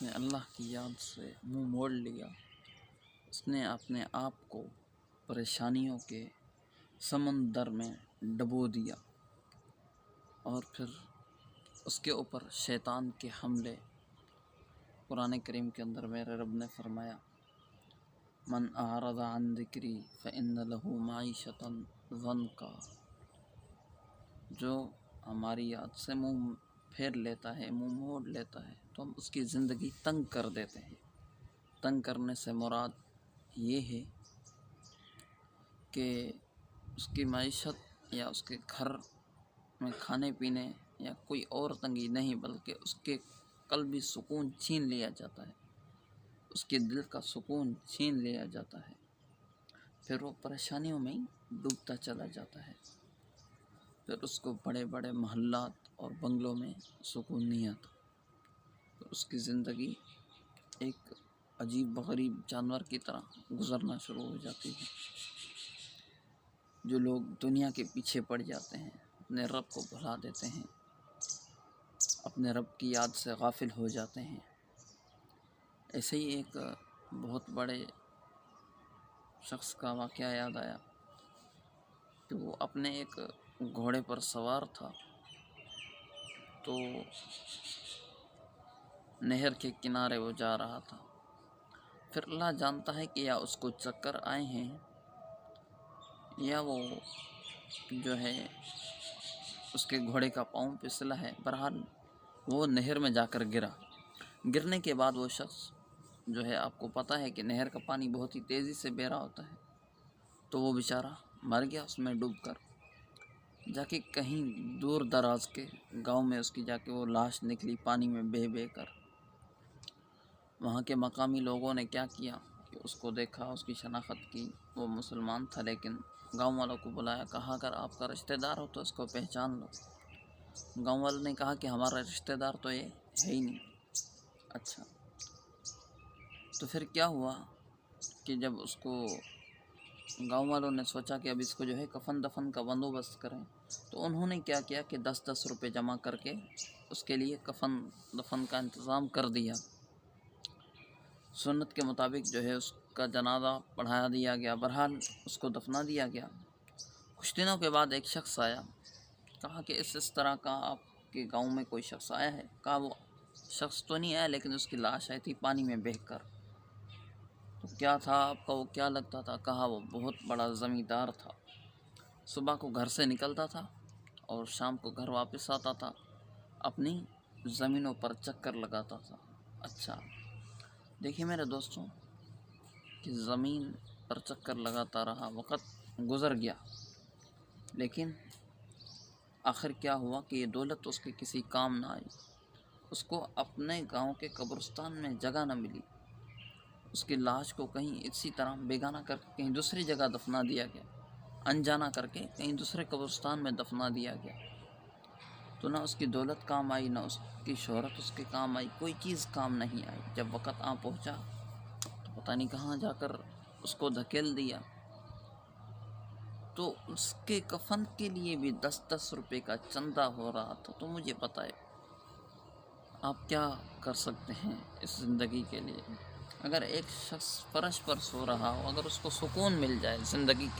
جس نے اللہ کی یاد سے منہ موڑ لیا، اس نے اپنے آپ کو پریشانیوں کے سمندر میں ڈبو دیا، اور پھر اس کے اوپر شیطان کے حملے۔ قرآن کریم کے اندر میرے رب نے فرمایا، من اعرض عن ذکری فإن له معیشة ضنکا، جو ہماری یاد سے منہ پھیر لیتا ہے، منہ موڑ لیتا ہے، تو ہم اس کی زندگی تنگ کر دیتے ہیں۔ تنگ کرنے سے مراد یہ ہے کہ اس کی معیشت یا اس کے گھر میں کھانے پینے یا کوئی اور تنگی نہیں، بلکہ اس کے قلبی سکون چھین لیا جاتا ہے، اس کے دل کا سکون چھین لیا جاتا ہے، پھر وہ پریشانیوں میں ڈوبتا چلا جاتا ہے، پھر اس کو بڑے بڑے محلات اور بنگلوں میں سکون نہیں آتا، تو اس کی زندگی ایک عجیب غریب جانور کی طرح گزرنا شروع ہو جاتی ہے۔ جو لوگ دنیا کے پیچھے پڑ جاتے ہیں، اپنے رب کو بھلا دیتے ہیں، اپنے رب کی یاد سے غافل ہو جاتے ہیں۔ ایسے ہی ایک بہت بڑے شخص کا واقعہ یاد آیا کہ وہ اپنے ایک گھوڑے پر سوار تھا، تو نہر کے کنارے وہ جا رہا تھا۔ پھر اللہ جانتا ہے کہ یا اس کو چکر آئے ہیں یا وہ جو ہے اس کے گھوڑے کا پاؤں پھسلا ہے، بہرحال وہ نہر میں جا کر گرا۔ گرنے کے بعد وہ شخص جو ہے، آپ کو پتہ ہے کہ نہر کا پانی بہت ہی تیزی سے بہہ رہا ہوتا ہے، تو وہ بیچارہ مر گیا اس میں ڈوب کر۔ جا کے کہیں دور دراز کے گاؤں میں اس کی جا کے وہ لاش نکلی پانی میں بہہ بہہ کر۔ وہاں کے مقامی لوگوں نے کیا کیا کہ اس کو دیکھا، اس کی شناخت کی، وہ مسلمان تھا، لیکن گاؤں والوں کو بلایا، کہا اگر آپ کا رشتہ دار ہو تو اس کو پہچان لو۔ گاؤں والوں نے کہا کہ ہمارا رشتہ دار تو یہ ہے ہی نہیں۔ اچھا، تو پھر کیا ہوا کہ جب اس کو گاؤں والوں نے سوچا کہ اب اس کو جو ہے کفن دفن کا بندوبست کریں، تو انہوں نے کیا کیا کہ 10 روپے جمع کر کے اس کے لیے کفن دفن کا انتظام کر دیا۔ سنت کے مطابق جو ہے اس کا جنازہ پڑھا دیا گیا، بہرحال اس کو دفنا دیا گیا۔ کچھ دنوں کے بعد ایک شخص آیا، کہا کہ اس طرح کا آپ کے گاؤں میں کوئی شخص آیا ہے؟ کہا وہ شخص تو نہیں آیا، لیکن اس کی لاش آئی تھی پانی میں بہہ کر۔ تو کیا تھا آپ کا، وہ کیا لگتا تھا؟ کہا وہ بہت بڑا زمیندار تھا، صبح کو گھر سے نکلتا تھا اور شام کو گھر واپس آتا تھا، اپنی زمینوں پر چکر لگاتا تھا۔ اچھا، دیکھیے میرے دوستوں کہ زمین پر چکر لگاتا رہا، وقت گزر گیا، لیکن آخر کیا ہوا کہ یہ دولت اس کے کسی کام نہ آئی۔ اس کو اپنے گاؤں کے قبرستان میں جگہ نہ ملی، اس کی لاش کو کہیں اسی طرح بیگانہ کر کے کہیں دوسری جگہ دفنا دیا گیا، انجانا کر کے کہیں دوسرے قبرستان میں دفنا دیا گیا۔ تو نہ اس کی دولت کام آئی، نہ اس کی شہرت اس کے کام آئی، کوئی چیز کام نہیں آئی۔ جب وقت آ پہنچا تو پتہ نہیں کہاں جا کر اس کو دھکیل دیا۔ تو اس کے کفن کے لیے بھی 10 روپے کا چندہ ہو رہا تھا۔ تو مجھے پتہ ہے آپ کیا کر سکتے ہیں اس زندگی کے لیے۔ اگر ایک شخص فرش پر سو رہا ہو، اگر اس کو سکون مل جائے زندگی کے